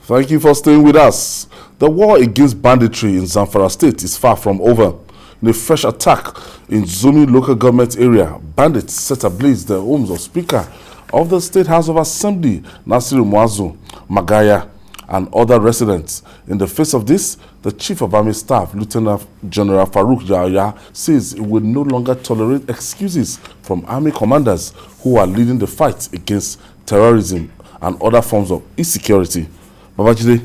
Thank you for staying with us. The war against banditry in Zamfara State is far from over. In a fresh attack in Zumi local government area, bandits set ablaze the homes of Speaker of the State House of Assembly, Nasiru Muazu Magaya, and other residents. In the face of this, the Chief of Army Staff, Lieutenant General Farouk Yahya, says it will no longer tolerate excuses from army commanders who are leading the fight against terrorism and other forms of insecurity. Babajide,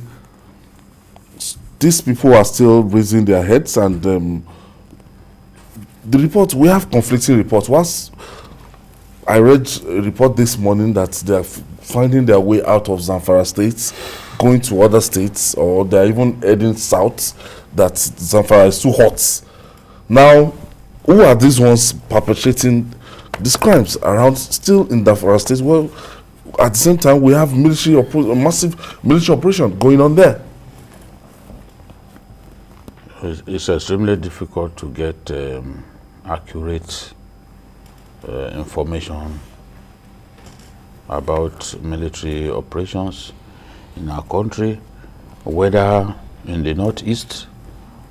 these people are still raising their heads, and the report, we have conflicting reports. Once I read a report this morning that they're finding their way out of Zamfara State, going to other states, or they're even heading south, that Zamfara is too hot. Now, who are these ones perpetrating these crimes around, still in Zamfara State? Well, at the same time, we have massive military operation going on there. It's extremely difficult to get accurate information about military operations in our country, whether in the northeast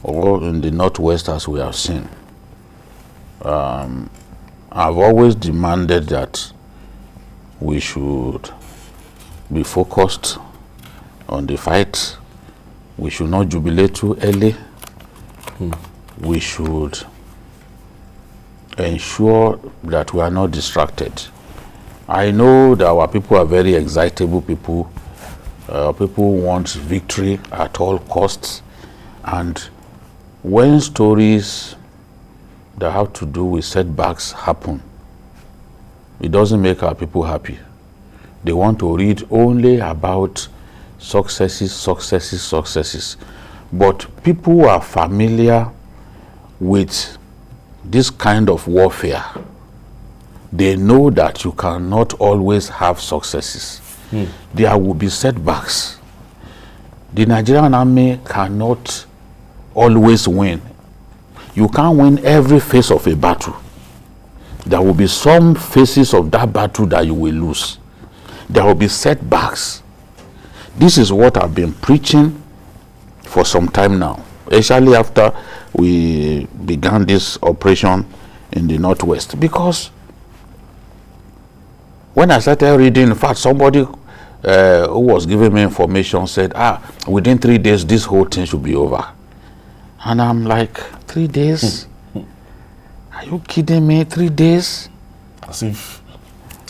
or in the northwest, as we have seen. I've always demanded that we should be focused on the fight. We should not jubilate too early. We should ensure that we are not distracted. I know that our people are very excitable people. People want victory at all costs. And when stories that have to do with setbacks happen, it doesn't make our people happy. They want to read only about successes, successes, successes. But people who are familiar with this kind of warfare, they know that you cannot always have successes. There will be setbacks. The Nigerian army cannot always win. You can't win every phase of a battle. There will be some phases of that battle that you will lose. There will be setbacks. This is what I've been preaching for some time now, especially after we began this operation in the northwest. Because when I started reading, in fact, somebody who was giving me information said, within 3 days, this whole thing should be over. And I'm like, 3 days? Are you kidding me? 3 days? As if,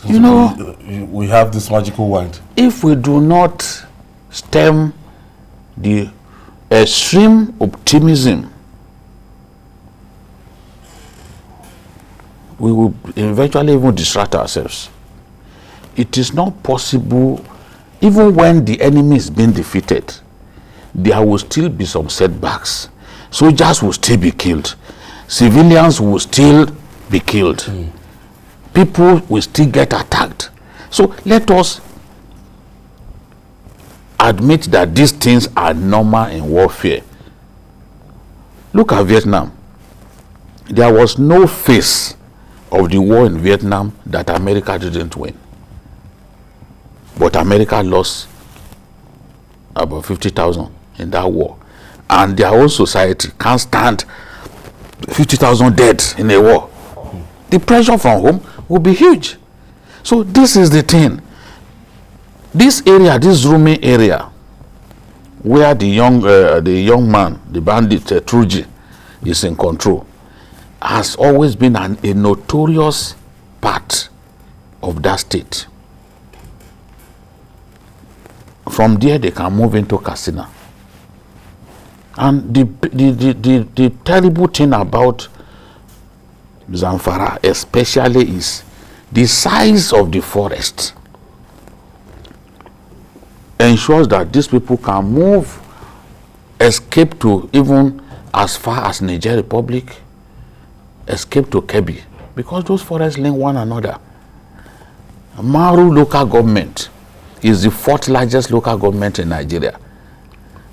you know, we have this magical wand. If we do not stem the extreme optimism, we will eventually even distract ourselves. It is not possible, even when the enemy is being defeated, there will still be some setbacks. Soldiers will still be killed. Civilians will still be killed. People will still get attacked. So let us admit that these things are normal in warfare. Look at Vietnam. There was no phase of the war in Vietnam that America didn't win. But America lost about 50,000 in that war. And their whole society can't stand 50,000 dead in a war. The pressure from home will be huge. So this is the thing. This area, this Zumi area, where the young man, the bandit Truji, is in control, has always been a notorious part of that state. From there, they can move into Katsina. And the terrible thing about Zamfara especially is the size of the forest ensures that these people can move, escape to even as far as Niger Republic, escape to Kebbi, because those forests link one another. Maru local government is the 4th largest local government in Nigeria.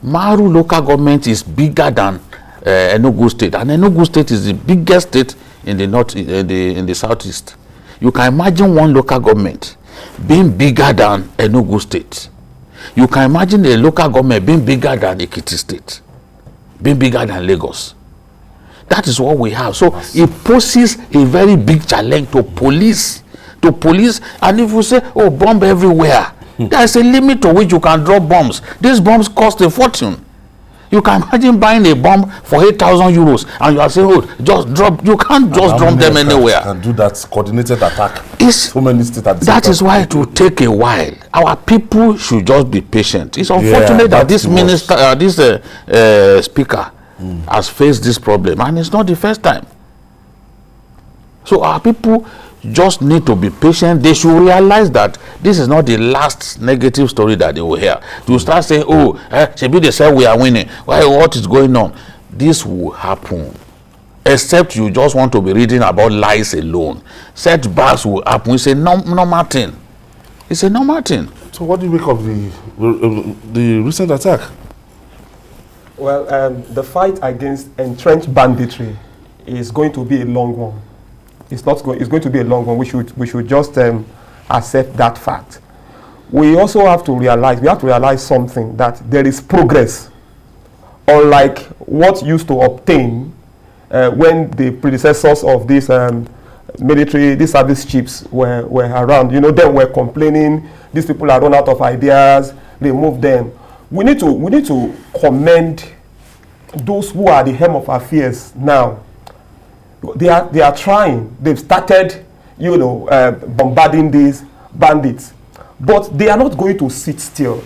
Maru local government is bigger than Enugu State, and Enugu State is the biggest state in the north, in the southeast. You can imagine one local government being bigger than Enugu State. You can imagine a local government being bigger than Ekiti State, being bigger than Lagos. That is what we have. So it poses a very big challenge to police. And if you say, oh, bomb everywhere, there is a limit to which you can drop bombs. These bombs cost a fortune. You can imagine buying a bomb for 8,000 euros and you are saying, oh, just drop. You can't just drop them anywhere. Can do that coordinated attack. So many states at the same time. Is why it will take a while. Our people should just be patient. It's unfortunate that this minister, this speaker has faced this problem, and it's not the first time. So our people just need to be patient. They should realize that this is not the last negative story that they will hear. To start saying, oh, maybe they say we are winning. Why? What is going on? This will happen. Except you just want to be reading about lies alone. Setbacks will happen. It's a normal thing. It's a normal thing. So what do you make of the recent attack? Well, the fight against entrenched banditry is going to be a long one. It's going to be a long one. We should just accept that fact. We also have to realize something, that there is progress, unlike what used to obtain when the predecessors of this military, these service chiefs were around. You know, they were complaining, these people are run out of ideas, remove them. We need to commend those who are the helm of affairs now. They are trying. They've started, bombarding these bandits, but they are not going to sit still.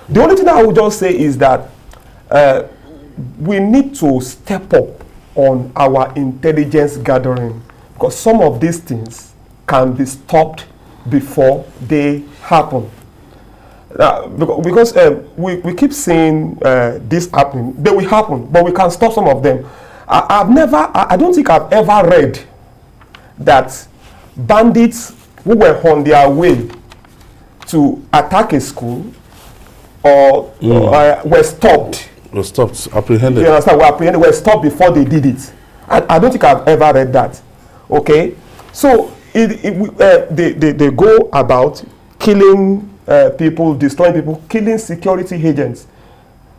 The only thing I would just say is that we need to step up on our intelligence gathering, because some of these things can be stopped before they happen. Because we keep seeing this happening. They will happen, but we can stop some of them. I don't think I've ever read that bandits who were on their way to attack a school or were stopped. Were stopped, apprehended. You understand? Were apprehended, were stopped before they did it. I don't think I've ever read that. Okay? So they go about killing people, destroying people, killing security agents.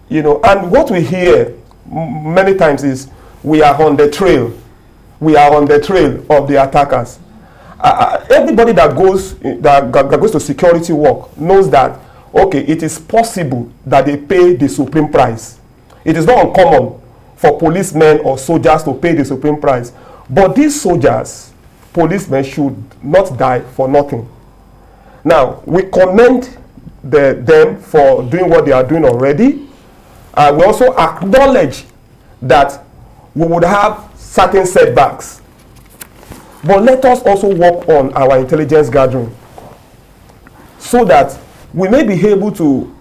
And what we hear many times is, we are on the trail. We are on the trail of the attackers. Everybody that goes to security work knows that, okay, it is possible that they pay the supreme price. It is not uncommon for policemen or soldiers to pay the supreme price. But these soldiers, policemen, should not die for nothing. Now, we commend them for doing what they are doing already. We also acknowledge that we would have certain setbacks. But let us also work on our intelligence gathering so that we may be able to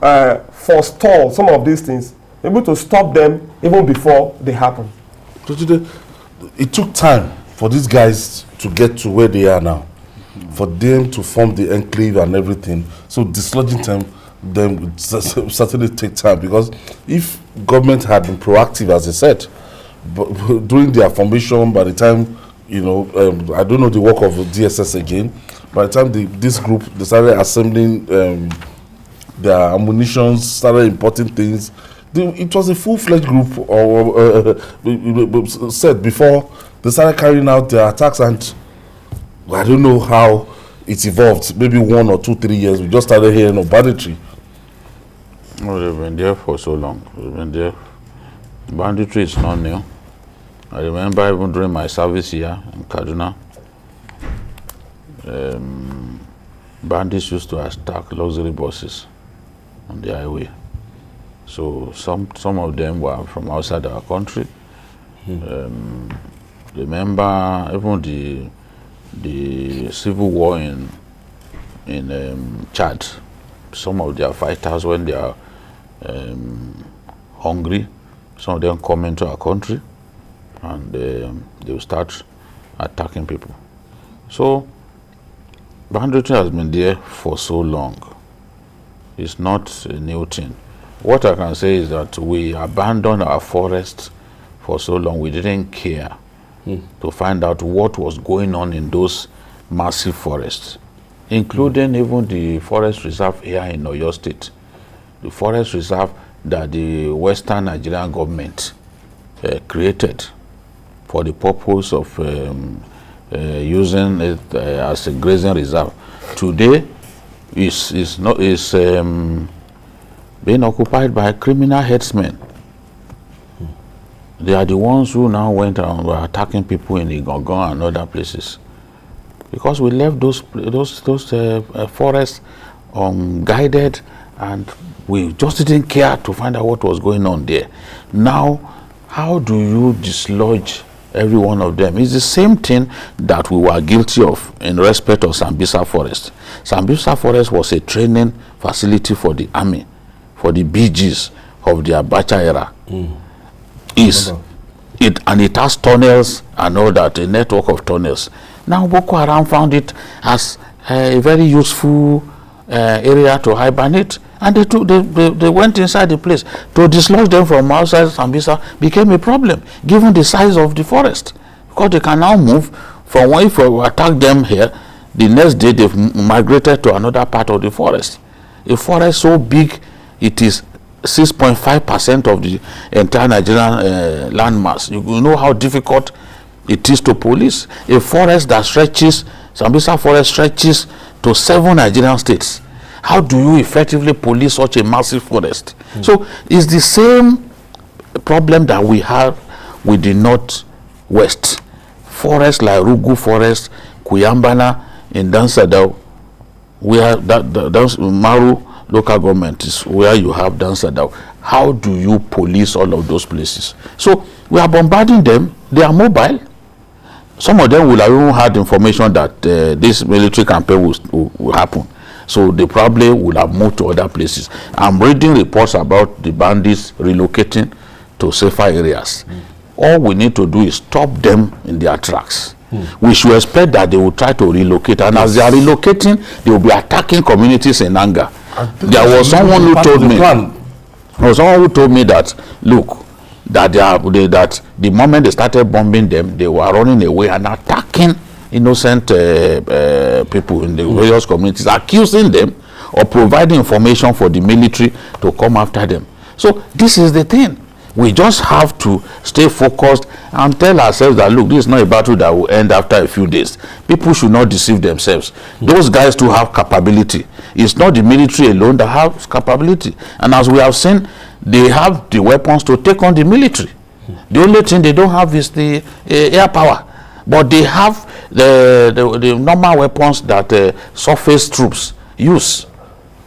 forestall some of these things, able to stop them even before they happen. It took time for these guys to get to where they are now, for them to form the enclave and everything. So dislodging them would certainly take time, because if government had been proactive, as I said, during their formation, by the time, I don't know the work of DSS again, by the time this group, they started assembling their ammunition, started importing things, it was a full-fledged group, said before they started carrying out their attacks, and I don't know how it evolved. Maybe 1 or 2, 3 years, we just started hearing of banditry. Well, they've been there for so long. They've been there. Banditry is not new. I remember even during my service here in Kaduna, bandits used to attack luxury buses on the highway. So some of them were from outside our country. Remember even the civil war in Chad. Some of their fighters, when they are hungry, some of them come into our country and they will start attacking people. So banditry has been there for so long. It's not a new thing. What I can say is that we abandoned our forests for so long. We didn't care to find out what was going on in those massive forests, including even the forest reserve here in Oyo State. the forest reserve that the Western Nigerian government created for the purpose of using it as a grazing reserve, today is being occupied by criminal headsmen. They are the ones who now went around were attacking people in Igangan and other places, because we left those forests unguided, and we just didn't care to find out what was going on there. Now, how do you dislodge every one of them? It's the same thing that we were guilty of in respect of Sambisa Forest. Sambisa Forest was a training facility for the army, for the BGs of the Abacha era. It has tunnels and all that, a network of tunnels. Now Boko Haram found it as a very useful area to hibernate, and they went inside the place. To dislodge them from outside Sambisa became a problem, given the size of the forest, because they can now move from where, if we attack them here, the next day they've migrated to another part of the forest. A forest so big, it is 6.5% of the entire Nigerian landmass. You know how difficult it is to police. A forest that stretches, Sambisa Forest stretches to 7 Nigerian states. How do you effectively police such a massive forest? So it's the same problem that we have with the northwest. Forests like Rugu Forest, Kuyambana in Dansadao, where Maru local government is where you have Dansadao. How do you police all of those places? So we are bombarding them. They are mobile. Some of them will have even had information that this military campaign will happen. So they probably will have moved to other places. I'm reading reports about the bandits relocating to safer areas. All we need to do is stop them in their tracks. We should expect that they will try to relocate, and as they are relocating, they will be attacking communities in anger. There was someone who told me, that, look, that that the moment they started bombing them, they were running away and attacking innocent people in the various communities, accusing them of providing information for the military to come after them. So this is the thing. We just have to stay focused and tell ourselves that, look, this is not a battle that will end after a few days. People should not deceive themselves. Those guys too have capability. It's not the military alone that has capability. And as we have seen, they have the weapons to take on the military. The only thing they don't have is the air power. But they have the normal weapons that surface troops use,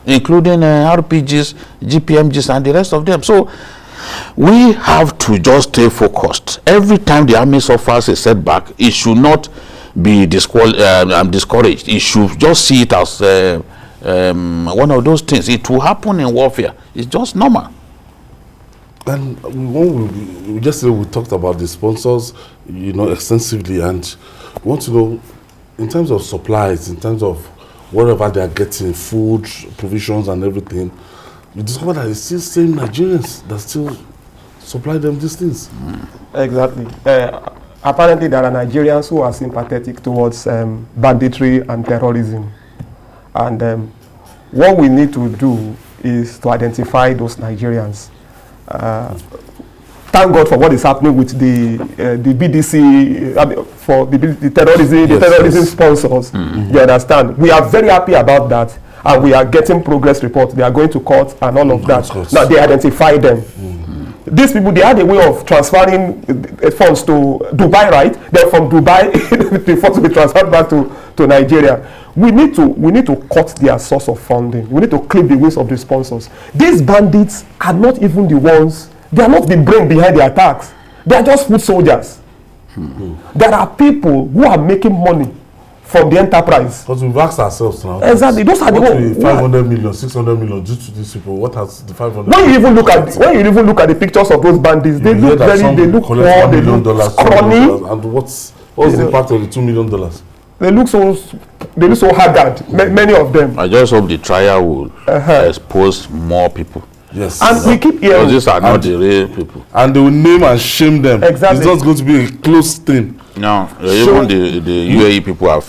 including RPGs, GPMGs, and the rest of them. So we have to just stay focused. Every time the army suffers a setback, it should not be discouraged. It should just see it as one of those things. It will happen in warfare. It's just normal. And we just we talked about the sponsors, extensively, and we want to know, in terms of supplies, in terms of whatever they are getting, food, provisions, and everything. You discover that it's still same Nigerians that still supply them these things. Exactly. Apparently, there are Nigerians who are sympathetic towards banditry and terrorism. And what we need to do is to identify those Nigerians. Thank God for what is happening with the BDC, for the terrorism sponsors. You understand? We are very happy about that. And we are getting progress reports. They are going to court and all of that. Now they identify them. These people, they had a way of transferring funds to Dubai, right? Then from Dubai, the funds will be transferred back to Nigeria. We need to cut their source of funding. We need to clip the wings of the sponsors. These bandits are not even the ones. They are not the brain behind the attacks. They are just foot soldiers. There are people who are making money from the enterprise. Because we've asked ourselves now. Exactly. Those are the ones. 500 million, 600 million due to these people. What has the 500? When you even look at the pictures of those bandits, they look poor, they look scrawny. And what's the impact of the $2 million? They look so haggard. Many of them. I just hope the trial will expose more people. Yes. And we keep hearing. These are not the real people. And they will name and shame them. Exactly. It's not going to be a close thing. Now, even the UAE people have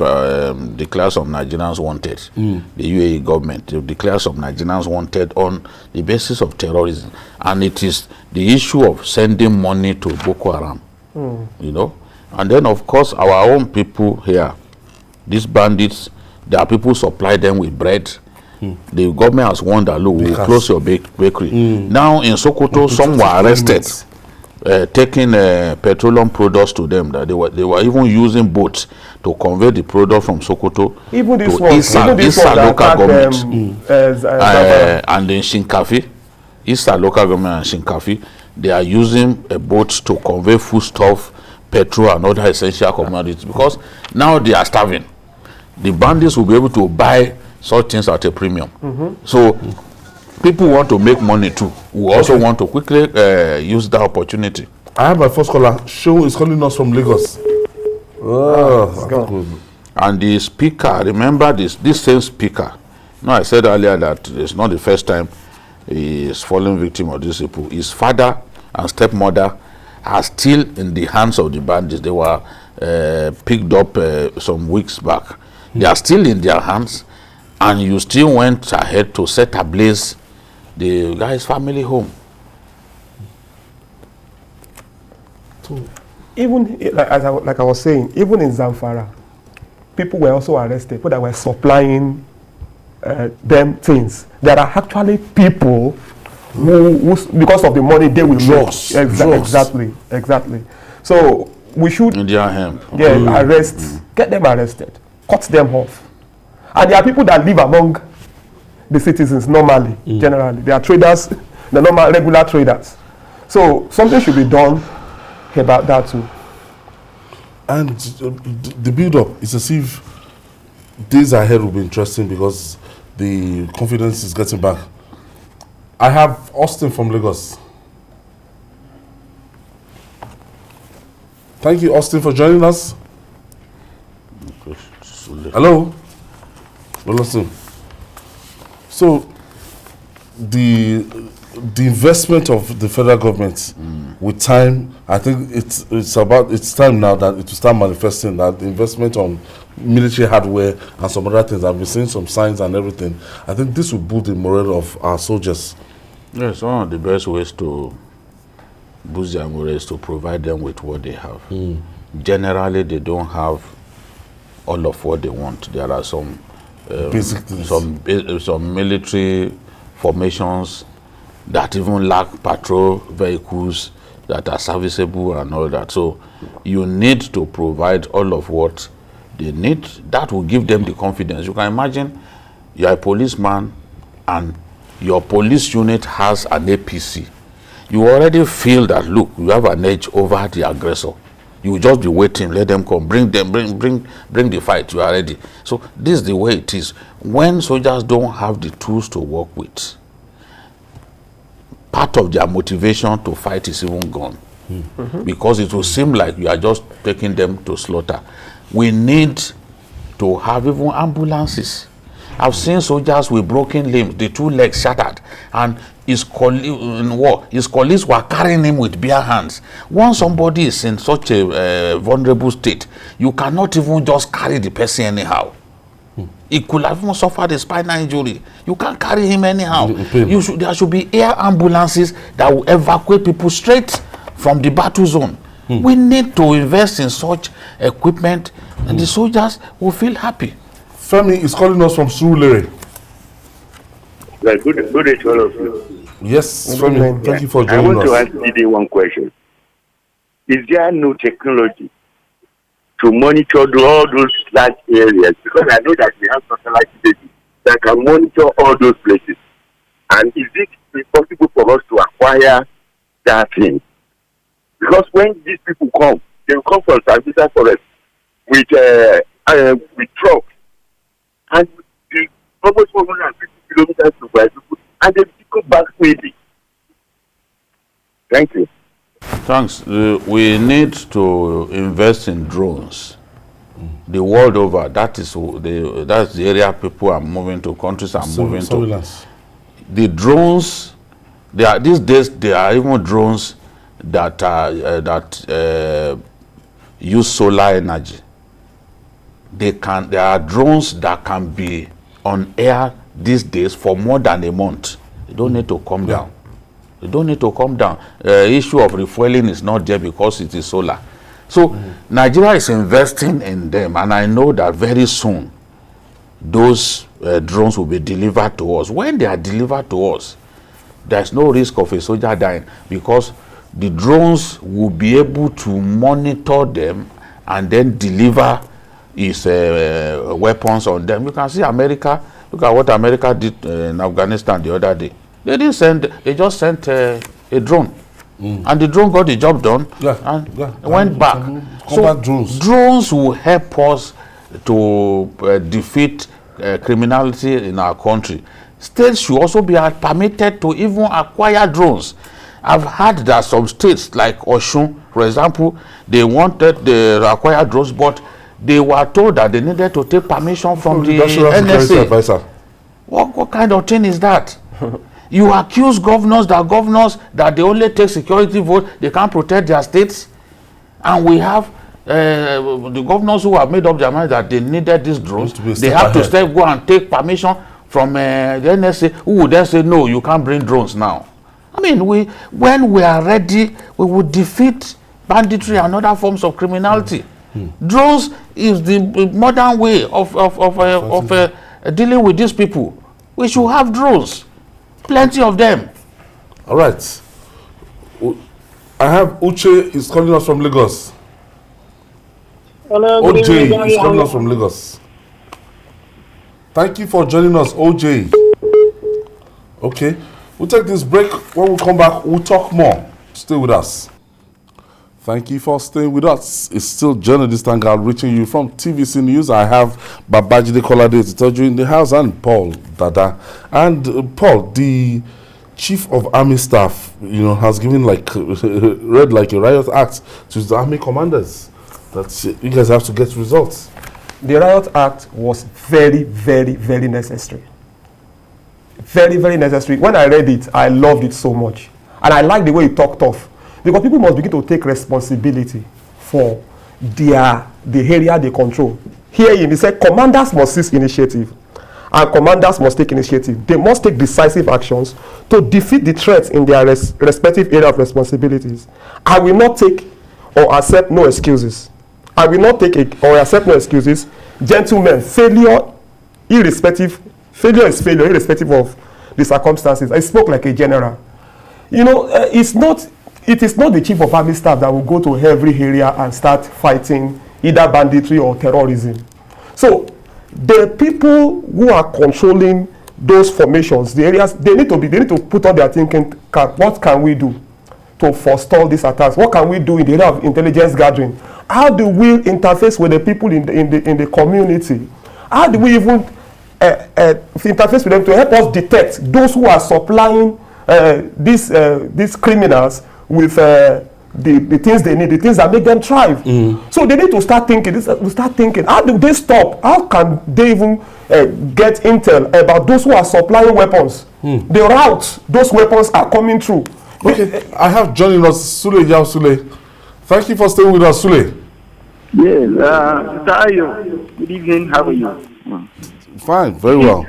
declared some Nigerians wanted. The UAE government, they declared some Nigerians wanted on the basis of terrorism. And it is the issue of sending money to Boko Haram, you know. And then, of course, our own people here, these bandits, there are people supply them with bread. The government has warned that, look, we'll close your bakery. Now, in Sokoto, some were arrested. Taking petroleum products to them, that they were even using boats to convey the product from Sokoto to Issa local government. And in Shinkafi, Issa local government and Shinkafi, they are using a boat to convey foodstuff, petrol and other essential commodities, because now they are starving. The bandits will be able to buy such things at a premium. So people want to make money too. We also want to quickly use that opportunity. I have my first caller. Show is calling us from Lagos. And the speaker, remember this same speaker. No, I said earlier that it's not the first time he is falling victim of these people. His father and stepmother are still in the hands of the bandits. They were picked up some weeks back. They are still in their hands, and you still went ahead to set ablaze the guy's family home. Even like I was saying, even in Zamfara, people were also arrested. People that were supplying them things. There are actually people who because of the money they will lose. Exactly. So we should in their hand. Arrest, get them arrested, cut them off. And there are people that live among the citizens normally, generally. They are traders, the normal regular traders. So something should be done about that too. And the build-up is as if days ahead will be interesting because the confidence is getting back. I have Austin from Lagos. Thank you, Austin, for joining us. Hello? Well, Austin. So, the investment of the federal government with time, I think it's time now that it will start manifesting, that the investment on military hardware and some other things. I've been seeing some signs and everything. I think this will boost the morale of our soldiers. Yes, one of the best ways to boost their morale is to provide them with what they have. Generally, they don't have all of what they want. There are some basic things. Some military formations that even lack patrol vehicles that are serviceable and all that. So you need to provide all of what they need. That will give them the confidence. You can imagine you're a policeman and your police unit has an APC. You already feel that, look, you have an edge over the aggressor. You will just be waiting, let them come, bring the fight, you are ready. So this is the way it is. When soldiers don't have the tools to work with, part of their motivation to fight is even gone. Because it will seem like you are just taking them to slaughter. We need to have even ambulances. I've seen soldiers with broken limbs, the two legs shattered, and his colleagues were carrying him with bare hands. Once somebody is in such a vulnerable state, you cannot even just carry the person anyhow. He could have even suffered a spinal injury. You can't carry him anyhow. There should be air ambulances that will evacuate people straight from the battle zone. We need to invest in such equipment, and the soldiers will feel happy. Femi is calling us from Surulere. Well, good day to all of you. Yes, Femi, thank you for joining us. I want to ask Didi one question. Is there no technology to monitor all those large areas? Because I know that we have satellite data that can monitor all those places. And is it possible for us to acquire that thing? Because when these people come, they will come from Sambisa Forest with trucks. And almost 150 kilometers to Guadeloupe, and they go back quickly. Thank you. Thanks. We need to invest in drones. The world over, that's the area people are moving to, countries are moving to. The drones, these days there are even drones that use solar energy. There are drones that can be on air these days for more than a month. You don't need to come down. You don't need to come down. Issue of refueling is not there because it is solar. So Nigeria is investing in them, and I know that very soon those drones will be delivered to us. When they are delivered to us, there's no risk of a soldier dying because the drones will be able to monitor them and then deliver its weapons on them. You can see America. Look at what America did in Afghanistan the other day. They didn't send. They just sent a drone, and the drone got the job done and went back. So drones will help us to defeat criminality in our country. States should also be permitted to even acquire drones. I've heard that some states like Osun, for example, they wanted to acquire drones, but they were told that they needed to take permission from the NSA. What kind of thing is that? You accuse governors that they only take security vote, they can't protect their states. And we have the governors who have made up their mind that they needed these drones. They have to go and take permission from the NSA, who would then say, no, you can't bring drones now. I mean, when we are ready, we will defeat banditry and other forms of criminality. Drones is the modern way of dealing with these people. We should have drones. Plenty of them. All right. I have Uche is calling us from Lagos. Hello, OJ is calling us from Lagos. Thank you for joining us, OJ. Okay. We'll take this break. When we come back, we'll talk more. Stay with us. Thank you for staying with us. It's still Journalist Hangout reaching you from TVC News. I have Babajide Kolade to tell you in the house and Paul Dada. And Paul, the Chief of Army Staff, has given read like a riot act to the army commanders that you guys have to get results. The riot act was very, very, very necessary. Very, very necessary. When I read it, I loved it so much. And I like the way it talked off. Because people must begin to take responsibility for the area they control. Here he said commanders must seize initiative and commanders must take initiative. They must take decisive actions to defeat the threats in their respective area of responsibilities. I will not take or accept no excuses. I will not take or accept no excuses. Gentlemen, failure is failure irrespective of the circumstances. I spoke like a general. It is not the Chief of Army Staff that will go to every area and start fighting either banditry or terrorism. So the people who are controlling those formations, the areas, they need to put on their thinking cap. What can we do to forestall these attacks? What can we do in the area of intelligence gathering? How do we interface with the people in the community? How do we even interface with them to help us detect those who are supplying these criminals with the things they need, the things that make them thrive. So they need to start thinking. How do they stop? How can they even get intel about those who are supplying weapons? The route those weapons are coming through. Okay, I have joining us Sule Yao Sule. Thank you for staying with us, Sule. Yes, Tayo. Good evening. How are you? Fine, very well.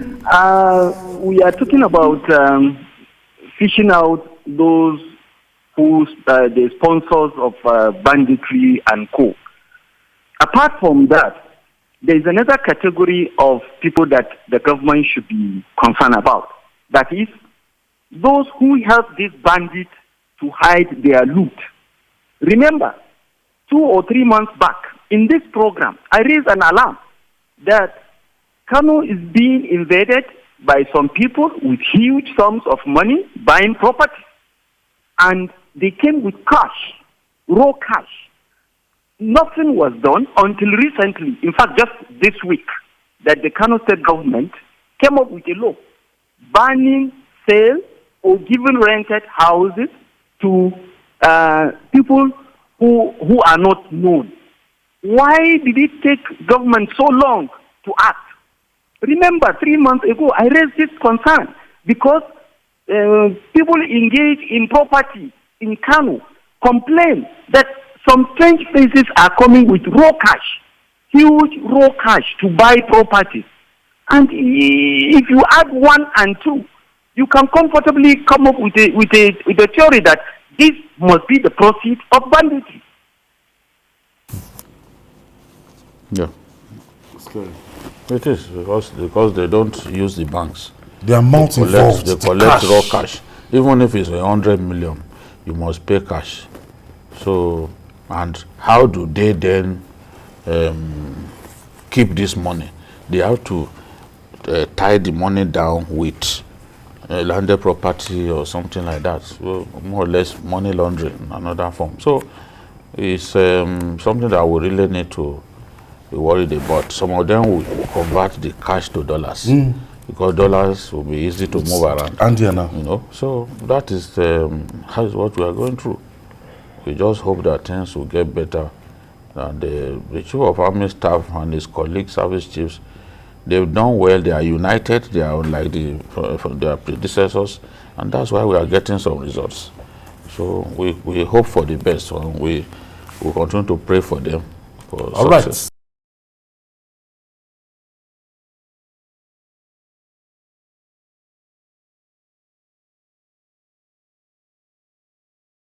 We are talking about fishing out those who the sponsors of banditry and co. Apart from that, there is another category of people that the government should be concerned about. That is, those who help these bandits to hide their loot. Remember, 2 or 3 months back, in this program, I raised an alarm that Kano is being invaded by some people with huge sums of money buying property. And they came with cash, raw cash. Nothing was done until recently, in fact, just this week, that the Kano state government came up with a law banning sale or giving rented houses to people who are not known. Why did it take government so long to act? Remember, 3 months ago, I raised this concern because people engaged in property in Kano complain that some strange faces are coming with raw cash, huge raw cash to buy properties. And if you add 1 and 2, you can comfortably come up with a theory that this must be the proceeds of banditry. Yeah. Scary. It is because they don't use the banks. The amount involved, they collect raw cash. Even if it's 100 million, you must pay cash. So, and how do they then keep this money? They have to tie the money down with landed property or something like that. So more or less money laundering, another form. So it's something that we really need to be worried about. Some of them will convert the cash to dollars because dollars will be easy to move around. And now, you know, so that is what we are going through. We just hope that things will get better. And the chief of army staff and his colleagues, service chiefs, they've done well. They are united. They are unlike their predecessors, and that's why we are getting some results. So we hope for the best, and we will continue to pray for them for success. Right.